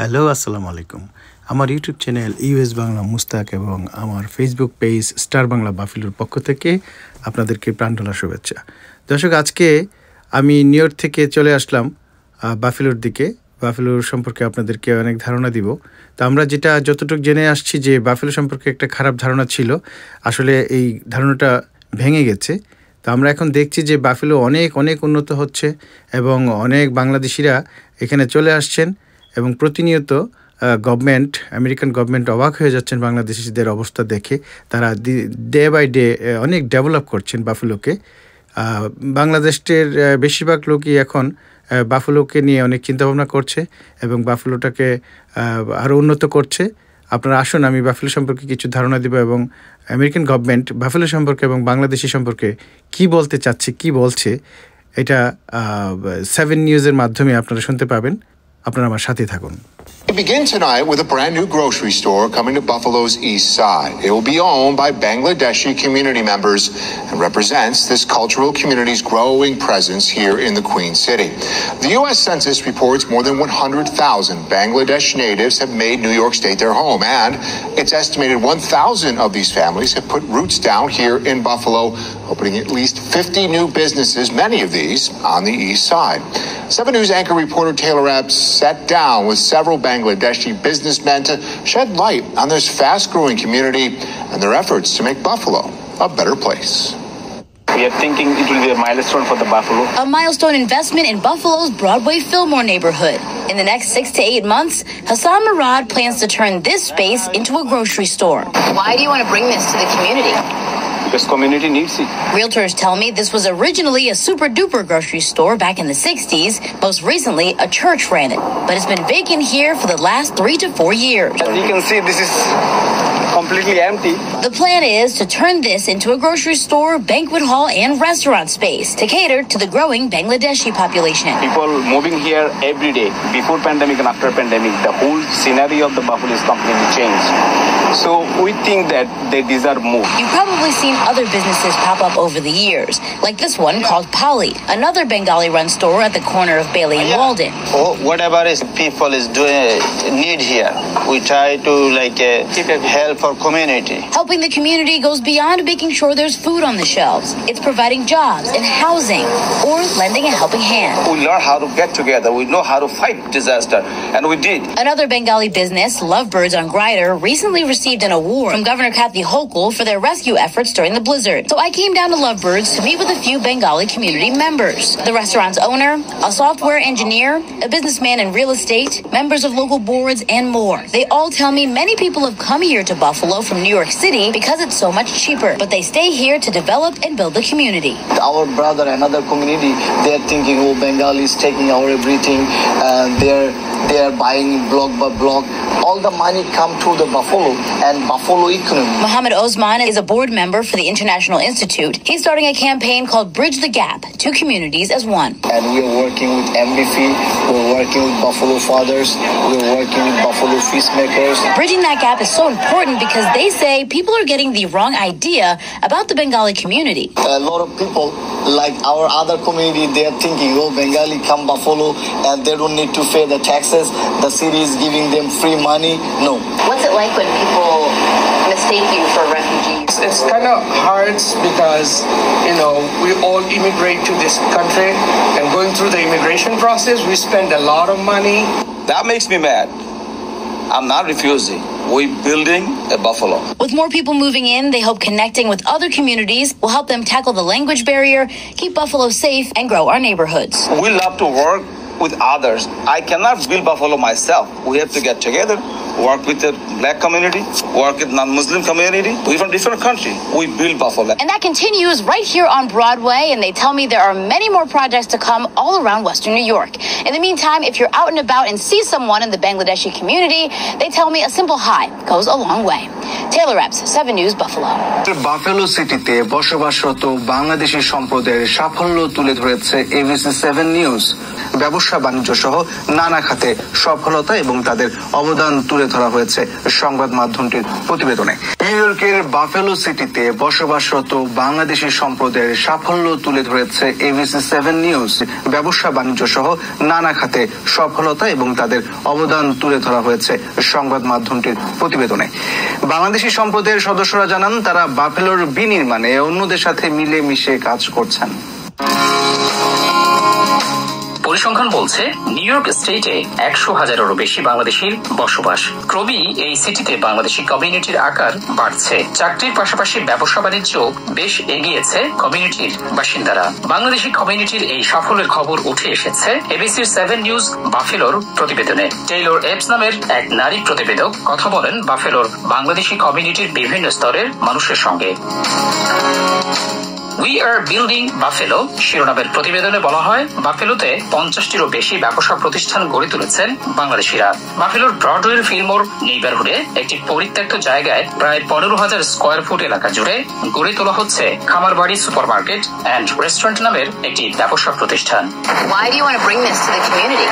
Hello, আসসালামু আলাইকুম। আমার YouTube channel US Bangla Mustaq এবং আমার ফেসবুক পেজ স্টার বাংলা বাফেলোর পক্ষ থেকে আপনাদেরকে প্রাণঢালা শুভেচ্ছা। দর্শক, আজকে আমি নিউ ইয়র্ক থেকে চলে আসলাম বাফেলোর দিকে। বাফেলোর সম্পর্কে আপনাদেরকে অনেক ধারণা দিব। তো আমরা যতটুকু জেনে আসছি যে বাফেলো সম্পর্কে একটা খারাপ ধারণা ছিল, আসলে এই ধারণাটা ভেঙে গেছে। তো আমরা এখন দেখছি যে বাফেলো অনেক অনেক উন্নত হচ্ছে এবং অনেক বাংলাদেশিরা এখানে চলে আসছেন এবং প্রতিনিয়ত আমেরিকান গভর্নমেন্ট অবাক হয়ে যাচ্ছেন বাংলাদেশিদের অবস্থা দেখে। তারা ডে বাই ডে অনেক ডেভেলপ করছেন বাফেলোকে। বাংলাদেশের বেশিরভাগ লোকই এখন বাফেলোকে নিয়ে অনেক চিন্তাভাবনা করছে এবং বাফেলোটাকে আরও উন্নত করছে। আপনারা আসুন, আমি বাফেলো সম্পর্কে কিছু ধারণা দেব এবং আমেরিকান গভর্নমেন্ট বাফেলো সম্পর্কে এবং বাংলাদেশি সম্পর্কে কি বলতে চাচ্ছে, কি বলছে, এটা 7 নিউজের মাধ্যমে আপনারা শুনতে পাবেন। আপনারা আমার সাথে থাকুন। We begin tonight with a brand new grocery store coming to Buffalo's east side. It will be owned by Bangladeshi community members and represents this cultural community's growing presence here in the Queen City. The U.S. Census reports more than 100,000 Bangladesh natives have made New York State their home, and it's estimated 1,000 of these families have put roots down here in Buffalo, opening at least 50 new businesses, many of these on the east side. 7 News anchor reporter Taylor Epps sat down with several Bangladeshi businessmen to shed light on this fast-growing community and their efforts to make Buffalo a better place. We are thinking it will be a milestone for the Buffalo. A milestone investment in Buffalo's Broadway Fillmore neighborhood. In the next 6 to 8 months, Hassan Murad plans to turn this space into a grocery store. Why do you want to bring this to the community? Because community needs it. Realtors tell me this was originally a super-duper grocery store back in the 60s. Most recently, a church ran it. But it's been vacant here for the last 3 to 4 years. As you can see, this is completely empty. The plan is to turn this into a grocery store, banquet hall, and restaurant space to cater to the growing Bangladeshi population. People moving here every day. Before pandemic and after pandemic, the whole scenario of the Buffalo is completely changed. So we think that they deserve more. You've probably seen other businesses pop up over the years, like this one called Polly, another Bengali-run store at the corner of Bailey and Walden. Whatever is people is doing need here, we try to help for community. Helping the community goes beyond making sure there's food on the shelves. It's providing jobs and housing or lending a helping hand. We learn how to get together. We know how to fight disaster, and we did. Another Bengali business, Lovebirds on Grider, recently received an award from Governor Kathy Hochul for their rescue efforts during the blizzard. So I came down to Lovebirds to meet with a few Bengali community members. The restaurant's owner, a software engineer, a businessman in real estate, members of local boards, and more. They all tell me many people have come here to Buffalo from New York City because it's so much cheaper, but they stay here to develop and build the community. Our brother and other community, they're thinking, Bengalis taking our everything, and they're buying block by block. All the money come to the Buffalo and Buffalo economy. Mohammed Osman is a board member for the International Institute. He's starting a campaign called Bridge the Gap, 2 communities as one. And we're working with MBF, we're working with Buffalo Fathers, we're working with Buffalo Feastmakers. Bridging that gap is so important because they say people are getting the wrong idea about the Bengali community. A lot of people, like our other community, they're thinking, Bengali come Buffalo and they don't need to pay the taxes. The city is giving them free money. No. What's it like when people mistake you for refugees? It's kind of hard because, we all immigrate to this country, and going through the immigration process, we spend a lot of money. That makes me mad. I'm not refusing. We're building a Buffalo. With more people moving in, they hope connecting with other communities will help them tackle the language barrier, keep Buffalo safe, and grow our neighborhoods. We love to work with others. I cannot build Buffalo myself. We have to get together, work with the black community, work with non-Muslim community. We're from different country. We build Buffalo. And that continues right here on Broadway, and they tell me there are many more projects to come all around Western New York. In the meantime, if you're out and about and see someone in the Bangladeshi community, they tell me a simple hi goes a long way. Taylor Epps, 7 News, Buffalo. Buffalo সিটিতে বসবাসরত বাংলাদেশি সম্প্রদায়ের সাফল্য তুলে ধরেছে ABC 7 news. ব্যবসা বাণিজ্য সহ নানা খাতে সফলতা এবং তাদের অবদান তুলে ধরা হয়েছে সংবাদ মাধ্যমটির প্রতিবেদনে। নিউ ইয়র্কের বাফেলো সিটিতে বসবাসরত বাংলাদেশি সম্প্রদায়ের সাফল্য তুলে ধরেছে ABC7 নিউজ। ব্যবসা বাণিজ্য সহ নানা খাতে সফলতা এবং তাদের অবদান তুলে ধরা হয়েছে সংবাদ মাধ্যমটির প্রতিবেদনে। বাংলাদেশি সম্প্রদায়ের সদস্যরা জানান তারা বাফেলোর বিনির্মাণে অন্যদের সাথে মিলেমিশে কাজ করছেন। পরিসংখ্যান বলছে নিউ ইয়র্ক স্টেটে 100,000-এরও বেশি বাংলাদেশির বসবাস। ক্রমেই এই সিটিতে বাংলাদেশি কমিউনিটির আকার বাড়ছে। চাকরির পাশাপাশি ব্যবসা বাণিজ্য বেশ এগিয়েছে কমিউনিটির বাসিন্দারা। বাংলাদেশি কমিউনিটির এই সাফল্যের খবর উঠে এসেছে ABC7 নিউজ বাফেলোর প্রতিবেদনে। টেইলর এপস নামের এক নারী প্রতিবেদক কথা বলেন বাফেলোর বাংলাদেশি কমিউনিটির বিভিন্ন স্তরের মানুষের সঙ্গে। We are building Buffalo শিরোনামের প্রতিবেদনে বলা হয় বাফেলোতে 50-টিরও বেশি ব্যবসা প্রতিষ্ঠান গড়ে তুলেছেন বাংলাদেশিরা। বাফেলোর ব্রডওয়ের ফিলমোর নেইবারহুডে একটি পরিত্যক্ত জায়গায় প্রায় 15,000 স্কয়ার ফুট এলাকা জুড়ে গড়ে তোলা হচ্ছে খামারবাড়ি সুপারমার্কেট অ্যান্ড রেস্টুরেন্ট নামের একটি ব্যবসা প্রতিষ্ঠান। Why do you want to bring this to the community?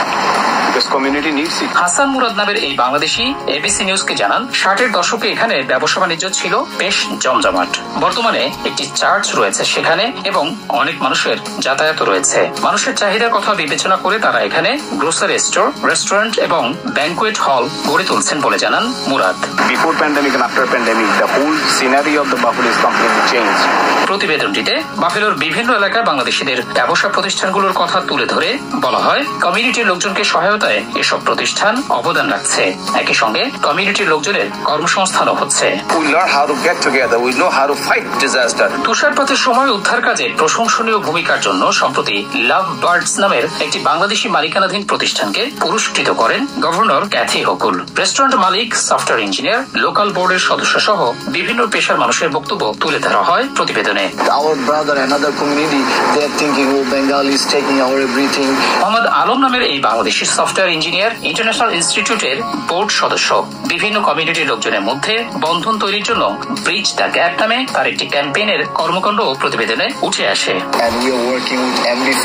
Because community needs it. Hasan Murad নামের এই বাংলাদেশি ABC নিউজকে জানান 60-এর দশকে এখানে ব্যবসা বাণিজ্য ছিল বেশ জমজমাট। বর্তমানে একটি চার্চ রয়েছে সেখানে এবং অনেক মানুষের যাতায়াত রয়েছে। মানুষের চাহিদার কথা বিবেচনা করে তারা এখানে গ্রোসারি স্টোর, রেস্টুরেন্ট এবং ব্যাংকুয়েট হল গড়ে তুলছেন বলে জানান Murad. Before pandemic and after pandemic, the whole scenario of the Buffalo is completely changed. প্রতিবেদনটিতে বাফেলোর বিভিন্ন এলাকায় বাংলাদেশিদের ব্যবসা প্রতিষ্ঠানগুলোর কথা তুলে ধরে বলা হয় কমিউনিটির লোকজনকে সহায়তায় এসব প্রতিষ্ঠান অবদান রাখছে। একই সঙ্গে কমিউনিটির লোকজনের কর্মসংস্থানও হচ্ছে। We learn how to get together. We know how to fight disaster. তুষারপাতের সময় উদ্ধার কাজে প্রশংসনীয় ভূমিকার জন্য সম্প্রতি লাভ বার্ডস নামের একটি বাংলাদেশি মালিকানাধীন প্রতিষ্ঠানকে পুরস্কৃত করেন গভর্নর ক্যাথি হকুল। রেস্টুরেন্ট মালিক, সফটওয়্যার ইঞ্জিনিয়ার, লোকাল বোর্ডের সদস্য সহ বিভিন্ন পেশার মানুষের বক্তব্য তুলে ধরা হয় প্রতিবেদনে। Our brother and other community, they are thinking, oh, Bengali is taking our everything. Mohammad Alam নামের এই বাংলাদেশি সফটওয়্যার ইঞ্জিনিয়ার ইন্টারন্যাশনাল ইনস্টিটিউটের বোর্ড সদস্য। বিভিন্ন কমিউনিটির লোকজনের মধ্যে বন্ধন তৈরির জন্য ব্রিজ দ্য গ্যাপ নামে তার একটি ক্যাম্পেইনের কর্মকাণ্ড প্রতিবেদনে উঠে আসে। And we are working with MDC,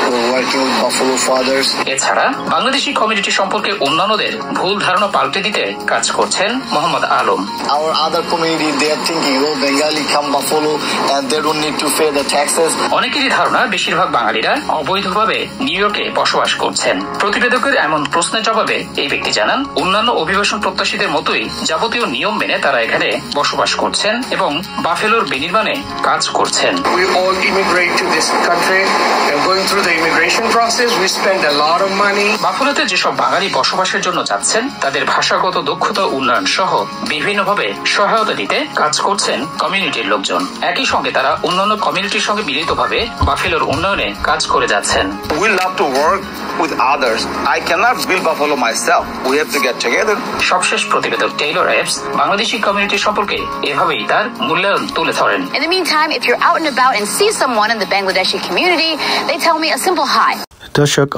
we are working with Buffalo Fathers. এছাড়া বাংলাদেশি কমিউনিটি সম্পর্কে অন্যান্যদের ভুল ধারণা পাল্টে দিতে কাজ করছেন Mohammad Alam. Our other community, they are thinking, oh, Bengali come Buffalo and they don't need to pay the taxes. অনেকেরই ধারণা বেশিরভাগ বাঙালিরা অবৈধভাবে নিউ ইয়র্কে বসবাস করছেন। প্রতিবেদকের এমন প্রশ্নের জবাবে এই ব্যক্তি জানান অন্যান্য অভিবাসন প্রত্যাশীদের মতোই যাবতীয় নিয়ম মেনে তারা এখানে বসবাস করছেন এবং বাফেলোর বিনির্মাণে কাজ করছেন। We all immigrate to this country and going through the immigration process, we spend a lot of money. বাফেলোতে যেসব বাঙালি বসবাসের জন্য যাচ্ছেন তাদের ভাষাগত দক্ষতা উন্নয়ন সহ বিভিন্নভাবে সহায়তা দিতে কাজ করছেন কমিউনিটির লোকজন। একই সঙ্গে তারা অন্যান্য কমিউনিটির সঙ্গে মিলিতভাবে বাফেলোর উন্নয়নে কাজ করে যাচ্ছেন। We love to work with others. I cannot build Buffalo myself. We have to get together. সবশেষ প্রতিবেদক টেইলর এপস বাংলাদেশি কমিউনিটি সম্পর্কে এভাবেই তার মূল্যায়ন তুলে ধরেন। In the meantime, if you're out and about and see someone in the Bangladeshi community, they tell me a simple hi. দর্শক,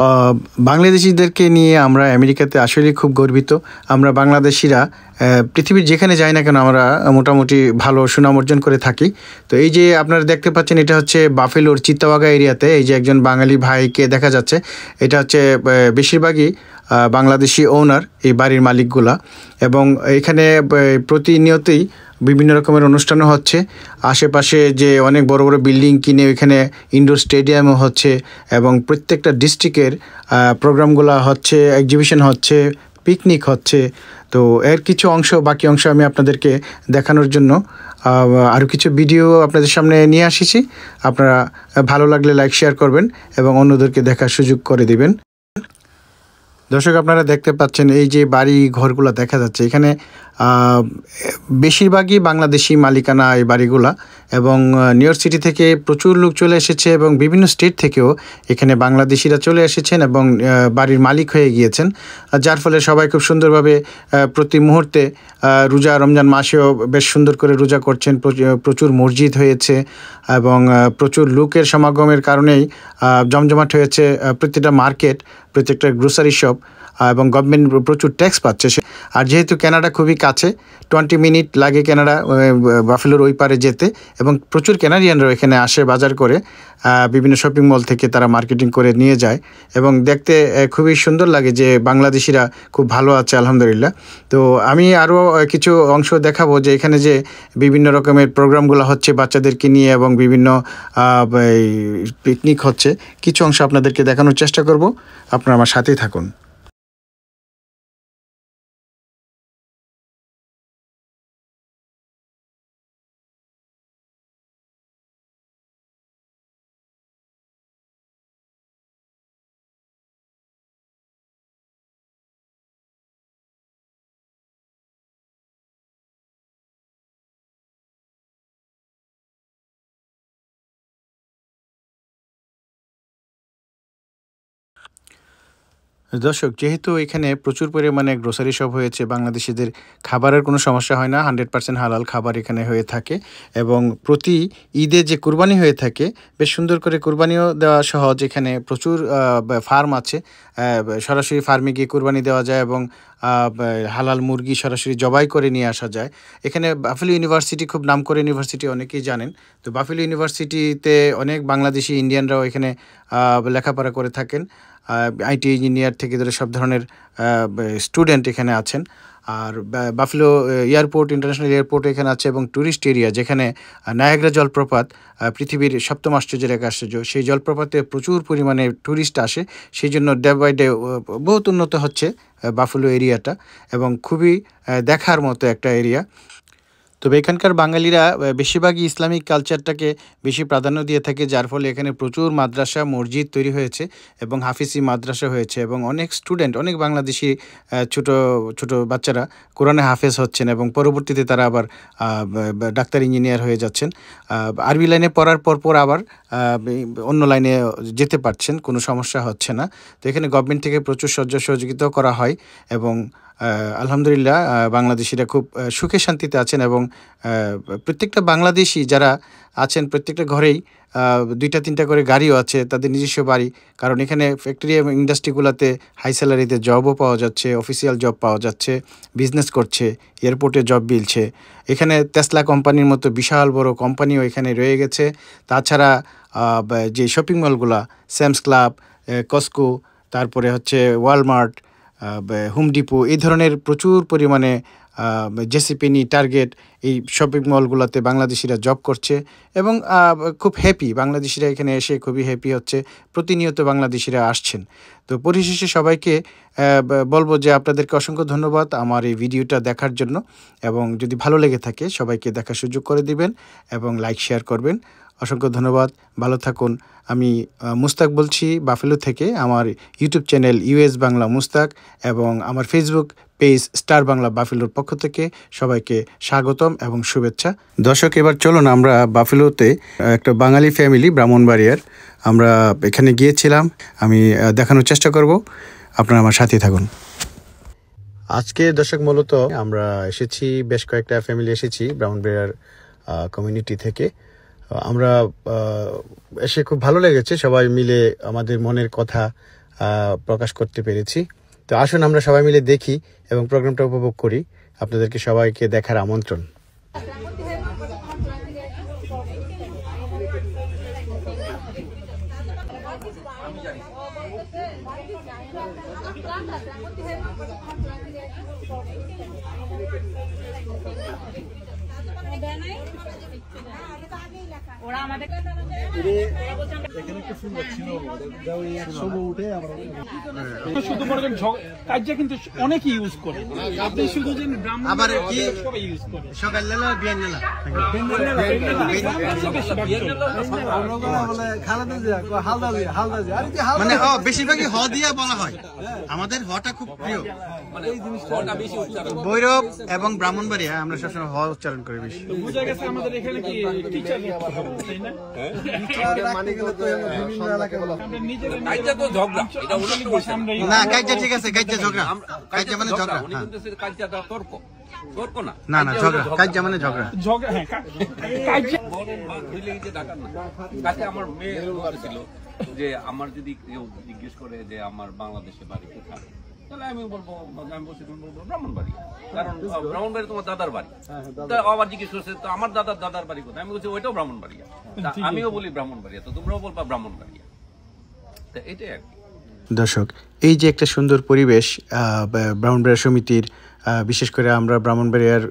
বাংলাদেশিদেরকে নিয়ে আমরা আমেরিকাতে আসলে খুব গর্বিত। আমরা বাংলাদেশিরা পৃথিবীর যেখানে যাই না কেন আমরা মোটামুটি ভালো সুনাম অর্জন করে থাকি। তো এই যে আপনারা দেখতে পাচ্ছেন এটা হচ্ছে বাফেলোর চিত্তাওয়াগা এরিয়াতে এই যে একজন বাঙালি ভাইকে দেখা যাচ্ছে। এটা হচ্ছে বেশিরভাগই বাংলাদেশি ওনার এই বাড়ির মালিকগুলা এবং এখানে প্রতিনিয়তই বিভিন্ন রকমের অনুষ্ঠানও হচ্ছে। আশেপাশে যে অনেক বড় বড় বিল্ডিং কিনে এখানে ইনডোর স্টেডিয়ামও হচ্ছে এবং প্রত্যেকটা ডিস্ট্রিক্টের প্রোগ্রামগুলো হচ্ছে, এক্সিবিশন হচ্ছে, পিকনিক হচ্ছে। তো এর কিছু অংশ, বাকি অংশ আমি আপনাদেরকে দেখানোর জন্য আরও কিছু ভিডিও আপনাদের সামনে নিয়ে আসিছি। আপনারা ভালো লাগলে লাইক শেয়ার করবেন এবং অন্যদেরকে দেখার সুযোগ করে দিবেন। দর্শক, আপনারা দেখতে পাচ্ছেন এই যে বাড়ি ঘরগুলো দেখা যাচ্ছে এখানে বেশিরভাগই বাংলাদেশি মালিকানা এই বাড়িগুলা এবং নিউ ইয়র্ক সিটি থেকে প্রচুর লোক চলে এসেছে এবং বিভিন্ন স্টেট থেকেও এখানে বাংলাদেশিরা চলে এসেছেন এবং বাড়ির মালিক হয়ে গিয়েছেন, যার ফলে সবাই খুব সুন্দরভাবে প্রতি মুহূর্তে রোজা, রমজান মাসেও বেশ সুন্দর করে রোজা করছেন। প্রচুর মসজিদ হয়েছে এবং প্রচুর লোকের সমাগমের কারণেই জমজমাট হয়েছে প্রত্যেকটা মার্কেট, প্রত্যেকটা গ্রোসারি শপ। এবং গভর্নমেন্ট প্রচুর ট্যাক্স পাচ্ছে। আর যেহেতু কানাডা খুবই কাছে, 20 মিনিট লাগে কানাডা বাফেলোর ওই পারে যেতে, এবং প্রচুর কানাডিয়ানরা এখানে আসে বাজার করে, বিভিন্ন শপিং মল থেকে তারা মার্কেটিং করে নিয়ে যায়, এবং দেখতে খুবই সুন্দর লাগে যে বাংলাদেশিরা খুব ভালো আছে আলহামদুলিল্লাহ। তো আমি আরও কিছু অংশ দেখাবো যে এখানে যে বিভিন্ন রকমের প্রোগ্রামগুলো হচ্ছে বাচ্চাদেরকে নিয়ে, এবং বিভিন্ন পিকনিক হচ্ছে, কিছু অংশ আপনাদেরকে দেখানোর চেষ্টা করব। আপনারা আমার সাথেই থাকুন। দর্শক, যেহেতু এখানে প্রচুর পরিমাণে গ্রোসারি শপ হয়েছে, বাংলাদেশিদের খাবারের কোনো সমস্যা হয় না, 100% হালাল খাবার এখানে হয়ে থাকে, এবং প্রতি ঈদে যে কুরবানি হয়ে থাকে বেশ সুন্দর করে কুরবানিও দেওয়া সহজ। এখানে প্রচুর ফার্ম আছে, সরাসরি ফার্মে গিয়ে কুরবানি দেওয়া যায়, এবং হালাল মুরগি সরাসরি জবাই করে নিয়ে আসা যায়। এখানে বাফেলো ইউনিভার্সিটি খুব নাম করে ইউনিভার্সিটি, অনেকেই জানেন। তো বাফেলো ইউনিভার্সিটিতে অনেক বাংলাদেশি ইন্ডিয়ানরাও এখানে লেখাপড়া করে থাকেন। আইটি ইঞ্জিনিয়ার থেকে ধরে সব ধরনের স্টুডেন্ট এখানে আছেন। আর বাফেলো এয়ারপোর্ট, ইন্টারন্যাশনাল এয়ারপোর্ট এখানে আছে, এবং ট্যুরিস্ট এরিয়া, যেখানে নায়াগ্রা জলপ্রপাত পৃথিবীর 7ম আশ্চর্যের এক আশ্চর্য, সেই জলপ্রপাতে প্রচুর পরিমাণে ট্যুরিস্ট আসে। সেই জন্য ডে বাই ডে বহুত উন্নত হচ্ছে বাফেলো এরিয়াটা, এবং খুবই দেখার মতো একটা এরিয়া। তবে এখানকার বাঙালিরা বেশিরভাগই ইসলামিক কালচারটাকে বেশি প্রাধান্য দিয়ে থাকে, যার ফলে এখানে প্রচুর মাদ্রাসা মসজিদ তৈরি হয়েছে, এবং হাফিজি মাদ্রাসা হয়েছে, এবং অনেক স্টুডেন্ট, অনেক বাংলাদেশি ছোট ছোট বাচ্চারা কোরআনে হাফেজ হচ্ছেন, এবং পরবর্তীতে তারা আবার ডাক্তার ইঞ্জিনিয়ার হয়ে যাচ্ছেন। আরবি লাইনে পড়ার পর আবার অন্য লাইনে যেতে পারছেন, কোনো সমস্যা হচ্ছে না। তো এখানে গভর্নমেন্ট থেকে প্রচুর সহযোগিতাও করা হয়, এবং আলহামদুলিল্লাহ বাংলাদেশিরা খুব সুখে শান্তিতে আছেন, এবং প্রত্যেকটা বাংলাদেশি যারা আছেন প্রত্যেকটা ঘরেই 2-3টা করে গাড়িও আছে, তাদের নিজস্ব বাড়ি। কারণ এখানে ফ্যাক্টরি এবং ইন্ডাস্ট্রিগুলোতে হাই স্যালারিতে জবও পাওয়া যাচ্ছে, অফিসিয়াল জব পাওয়া যাচ্ছে, বিজনেস করছে, এয়ারপোর্টে জব মিলছে। এখানে টেসলা কোম্পানির মতো বিশাল বড় কোম্পানিও এখানে রয়ে গেছে। তাছাড়া যে শপিং মলগুলা, স্যামস ক্লাব, কস্কো, তারপরে হচ্ছে ওয়ালমার্ট, হোম ডিপো, এই ধরনের প্রচুর পরিমাণে জেসিপিনি, টার্গেট, এই শপিং মলগুলোতে বাংলাদেশিরা জব করছে, এবং খুব হ্যাপি বাংলাদেশিরা এখানে এসে খুবই হ্যাপি হচ্ছে। প্রতিনিয়ত বাংলাদেশিরা আসছেন। তো পরিশেষে সবাইকে বলবো যে আপনাদেরকে অসংখ্য ধন্যবাদ আমার এই ভিডিওটা দেখার জন্য, এবং যদি ভালো লেগে থাকে সবাইকে দেখার সুযোগ করে দিবেন, এবং লাইক শেয়ার করবেন। অসংখ্য ধন্যবাদ, ভালো থাকুন। আমি মুস্তাক বলছি বাফেলো থেকে। আমার YouTube channel US Bangla Mustaq, এবং আমার ফেসবুক পেজ স্টার বাংলা বাফেলোর পক্ষ থেকে সবাইকে স্বাগতম এবং শুভেচ্ছা। দর্শক, এবার চলুন আমরা বাফেলোতে একটা বাঙালি ফ্যামিলি, ব্রাহ্মণবাড়িয়ার, আমরা এখানে গিয়েছিলাম, আমি দেখানোর চেষ্টা করব। আপনারা আমার সাথে থাকুন। আজকে দর্শক মূলত আমরা এসেছি, বেশ কয়েকটা ফ্যামিলি এসেছি ব্রাহ্মণবাড়িয়ার কমিউনিটি থেকে। আমরা এসে খুব ভালো লেগেছে, সবাই মিলে আমাদের মনের কথা প্রকাশ করতে পেরেছি। তো আসুন আমরা সবাই মিলে দেখি এবং প্রোগ্রামটা উপভোগ করি। আপনাদেরকে সবাইকে দেখার আমন্ত্রণ। ওরা আমাদের কাজটা কিন্তু অনেকে ইউজ করে। আপনি শুধু যে আবার কি সকালবেলা বিয়ানবেলা মানে বেশিরভাগই হ দিয়া বলা হয়। আমাদের হটা খুব প্রিয়, ভৈরব এবং ব্রাহ্মণবাড়িয়া আমরা সবসময় হ উচ্চারণ করি বেশি। বুঝা গেছে আমাদের এখানে কি টিচার তাই না? না কাইজা ঠিক আছে, কাইজা ঝগড়া, কাইজা মানে ঝগড়া, না না ঝগড়া, কাইজা মানে ঝগড়া, ঝগড়া। হ্যাঁ, আমার মেয়ে ছিল যে আমার যদি কেউ জিজ্ঞেস করে যে আমার বাংলাদেশে বাড়ি কোথায়, তাহলে আমি বলছি তুমি বলবো ব্রাহ্মণবাড়িয়া, কারণ ব্রাহ্মণবাড়ি তোমার দাদার বাড়ি। আবার জিজ্ঞেস করছে তো আমার দাদার বাড়ি কোথায়, আমি বলছি ওইটাও ব্রাহ্মণবাড়িয়া, আমিও বলি ব্রাহ্মণবাড়িয়া, তো তোমরাও বলবা ব্রাহ্মণবাড়িয়া। তো এটাই আর কি। দর্শক, এই যে একটা সুন্দর পরিবেশ ব্রাহ্মণবাড়িয়া সমিতির, বিশেষ করে আমরা ব্রাহ্মণবাড়িয়ার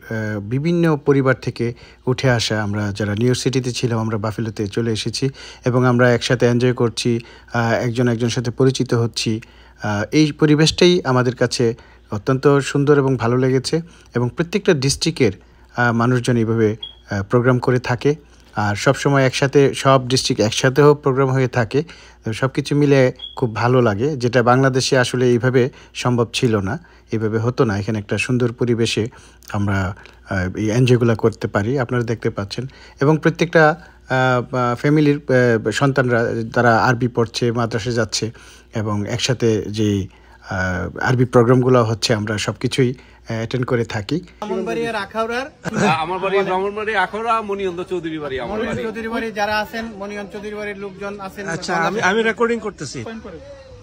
বিভিন্ন পরিবার থেকে উঠে আসা আমরা যারা নিউ ইয়র্ক সিটিতে ছিলাম, আমরা বাফেলোতে চলে এসেছি এবং আমরা একসাথে এনজয় করছি, একজনের সাথে পরিচিত হচ্ছি। এই পরিবেশটাই আমাদের কাছে অত্যন্ত সুন্দর এবং ভালো লেগেছে এবং প্রত্যেকটা ডিস্ট্রিক্টের মানুষজন এইভাবে প্রোগ্রাম করে থাকে আর সবসময় একসাথে সব ডিস্ট্রিক্ট একসাথেও প্রোগ্রাম হয়ে থাকে। সব কিছু মিলে খুব ভালো লাগে, যেটা বাংলাদেশে আসলে এইভাবে সম্ভব ছিল না, এইভাবে হতো না। এখানে একটা সুন্দর পরিবেশে আমরা এই এনজয়গুলো করতে পারি, আপনারা দেখতে পাচ্ছেন। এবং প্রত্যেকটা ফ্যামিলির সন্তানরা তারা আরবি পড়ছে, মাদ্রাসা যাচ্ছে এবং একসাথে যে আরবি প্রোগ্রামগুলো হচ্ছে আমরা সব কিছুই অ্যাটেন্ড করে থাকি। আমার বাড়ি ব্রাহ্মণবাড়ি আখাউড়া, মনিয়ন্দ চৌধুরী বাড়ি, আমার বাড়ি চৌধুরী বাড়ি। যারা আছেন মনিয়ন্দ চৌধুরী বাড়ির লোকজন আছেন। আচ্ছা, আমি রেকর্ডিং করতেছি।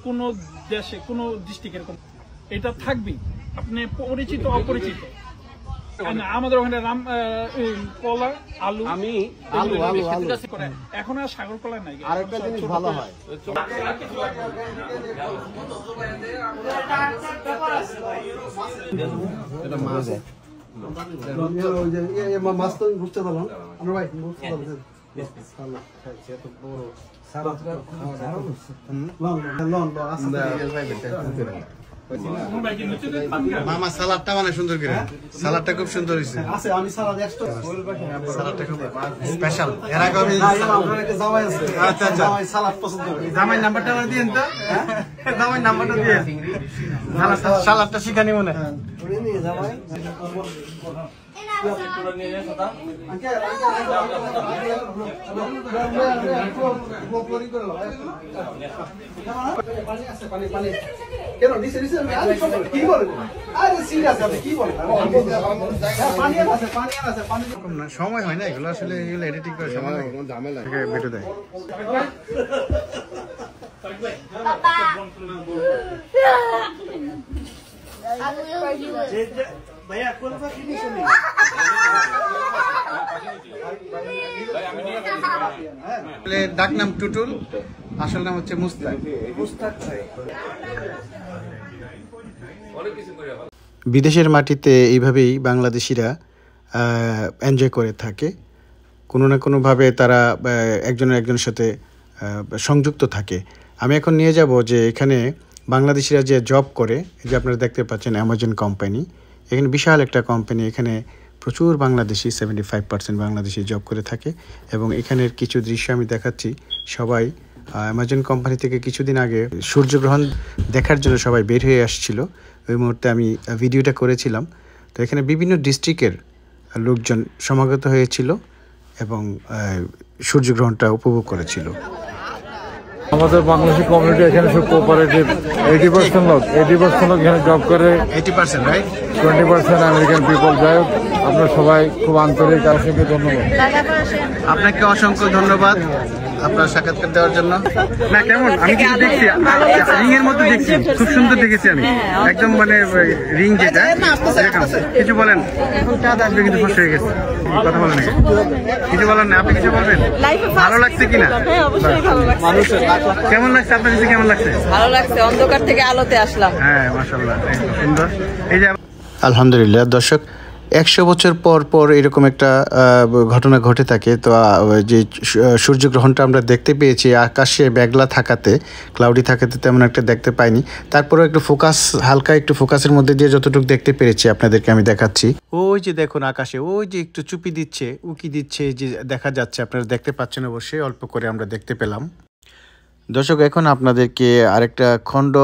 কোন দেশে কোন ডিস্ট্রিক্টের এটা থাকবে, আপনি পরিচিত অপরিচিত। আমাদের ওখানে রাম কলা, আলু, আমি আলু এখন আর সাগর কলা নাই। আরেকটা জিনিস ভালো হয়, মাছ তো ঘুরতে পারলাম আমরা ভাই। মামা সালাদটা মানে সুন্দর করে, সালাদটা খুব সুন্দর হয়েছে। আমি সালাদ সালাদটা খুব স্পেশাল। এর আগে আমি জামাই আছে। আচ্ছা আচ্ছা, জামাই সালাদ পছন্দ করে। জামাই নাম্বারটা আমার দিয়েন তো, জামাই নাম্বারটা দিয়ে সালাদটা শিখানি মনে হয়। সময় হয় না এগুলো, আসলে এগুলো এডিটিং করে সময় ঝামেলা বেটে দেয়। ডাক নাম টুটুল, আসল নাম হচ্ছে মুস্তাক। বিদেশের মাটিতে এইভাবেই বাংলাদেশিরা এনজয় করে থাকে, কোনো না কোনোভাবে তারা একজনের সাথে সংযুক্ত থাকে। আমি এখন নিয়ে যাব যে এখানে বাংলাদেশিরা যে জব করে, যে আপনারা দেখতে পাচ্ছেন অ্যামাজন কোম্পানি, এখানে বিশাল একটা কোম্পানি, এখানে প্রচুর বাংলাদেশি 75% বাংলাদেশি জব করে থাকে এবং এখানের কিছু দৃশ্য আমি দেখাচ্ছি। সবাই অ্যামাজন কোম্পানি থেকে কিছুদিন আগে সূর্যগ্রহণ দেখার জন্য সবাই বের হয়ে আসছিল, ওই মুহূর্তে আমি ভিডিওটা করেছিলাম। তো এখানে বিভিন্ন ডিস্ট্রিক্টের লোকজন সমাগত হয়েছিল এবং সূর্যগ্রহণটা উপভোগ করেছিল। আমাদের বাংলাদেশি কমিউনিটি এখানে খুব কোঅপারেটিভ। 80% লোক এখানে জব করে, 80% রাইট, 20% আমেরিকান পিপল। যাই হোক, আপনারা সবাই খুব আন্তরিক, অসংখ্য ধন্যবাদ। আপনাকে অসংখ্য ধন্যবাদ আপনার সাক্ষাৎকার দেওয়ার জন্য। না কেমন, আমি কিছু দেখছি রিং এর মধ্যে, দেখছি খুব সুন্দর দেখেছি আমি, একদম মানে রিং যেটা কিছু বলেন। আসবে কিন্তু ফসে হয়ে গেছে, কথা বলেন কিছু বলেন না, আপনি কিছু বলবেন? ভালো লাগছে কিনা? কেমন লাগছে আপনার কাছে, কেমন লাগছে? ভালো লাগছে, অন্ধকার থেকে আলোতে আসলাম। হ্যাঁ মাশাআল্লাহ, সুন্দর। এই যে আলহামদুলিল্লাহ দর্শক, 100 বছর পর পর এরকম একটা ঘটনা ঘটে থাকে। তো যে সূর্যগ্রহণটা আমরা দেখতে পেয়েছি, আকাশে মেঘলা থাকাতে, ক্লাউডি থাকাতে তেমন একটা দেখতে পাইনি। তারপরেও একটু ফোকাস, হালকা একটু ফোকাসের মধ্যে দিয়ে যতটুকু দেখতে পেরেছি আপনাদেরকে আমি দেখাচ্ছি। ওই যে দেখুন আকাশে ওই যে একটু চুপি দিচ্ছে, উকি দিচ্ছে, যে দেখা যাচ্ছে, আপনারা দেখতে পাচ্ছেন অবশ্যই, অল্প করে আমরা দেখতে পেলাম। দর্শক, এখন আপনাদেরকে আরেকটা খণ্ড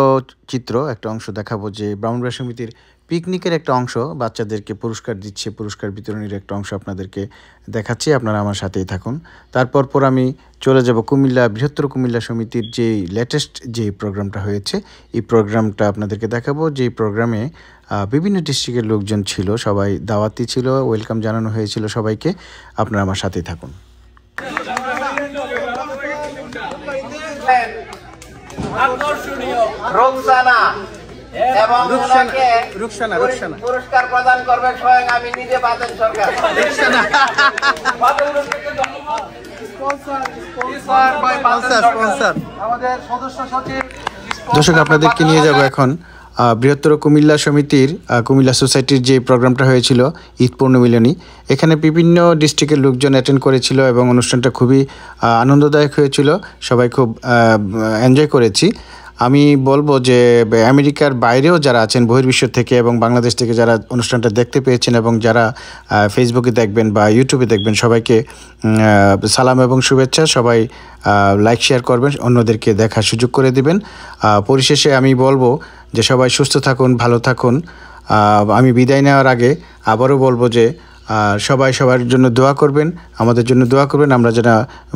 চিত্র, একটা অংশ দেখাবো, যে ব্রাহ্মণবাড়িয়া সমিতির পিকনিকের একটা অংশ, বাচ্চাদেরকে পুরস্কার দিচ্ছে, পুরস্কার বিতরণের একটা অংশ আপনাদেরকে দেখাচ্ছি, আপনারা আমার সাথেই থাকুন। তারপর আমি চলে যাব কুমিল্লা, বৃহত্তর কুমিল্লা সমিতির যে লেটেস্ট যে প্রোগ্রামটা হয়েছে, এই প্রোগ্রামটা আপনাদেরকে দেখাবো। যেই প্রোগ্রামে বিভিন্ন ডিস্ট্রিক্টের লোকজন ছিল, সবাই দাওয়াতি ছিল, ওয়েলকাম জানানো হয়েছিল সবাইকে। আপনারা আমার সাথেই থাকুন। আকর্ষণীয় রমজানা এবং রুকসানা পুরস্কার প্রদান করবে স্বয়ং আমি নিজে বাদল সরকার। আমাদের সদস্য সচিব। দর্শক আপনাদেরকে নিয়ে যাব এখন বৃহত্তর কুমিল্লা সমিতির কুমিল্লা সোসাইটির যে প্রোগ্রামটা হয়েছিল ঈদ পূর্ণমিলনী, এখানে বিভিন্ন ডিস্ট্রিক্টের লোকজন অ্যাটেন্ড করেছিল এবং অনুষ্ঠানটা খুবই আনন্দদায়ক হয়েছিল, সবাই খুব এনজয় করেছি। আমি বলবো যে আমেরিকার বাইরেও যারা আছেন বহির্বিশ্ব থেকে এবং বাংলাদেশ থেকে যারা অনুষ্ঠানটা দেখতে পেয়েছেন এবং যারা ফেসবুকে দেখবেন বা ইউটিউবে দেখবেন, সবাইকে সালাম এবং শুভেচ্ছা। সবাই লাইক শেয়ার করবেন, অন্যদেরকে দেখার সুযোগ করে দিবেন। পরিশেষে আমি বলবো যে সবাই সুস্থ থাকুন, ভালো থাকুন। আমি বিদায় নেওয়ার আগে আবারও বলবো যে সবাই সবার জন্য দোয়া করবেন, আমাদের জন্য দোয়া করবেন। আমরা যেন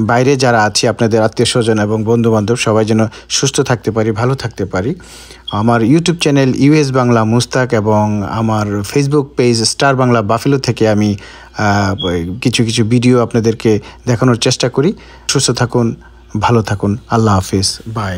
বাইরে যারা আছি, আপনাদের আত্মীয় স্বজন এবং বন্ধুবান্ধব সবাই যেন সুস্থ থাকতে পারি, ভালো থাকতে পারি। আমার YouTube channel US Bangla Mustaq এবং আমার Facebook page Star Bangla Buffalo থেকে আমি কিছু কিছু ভিডিও আপনাদেরকে দেখানোর চেষ্টা করি। সুস্থ থাকুন, ভালো থাকুন। আল্লাহ হাফিজ, বাই।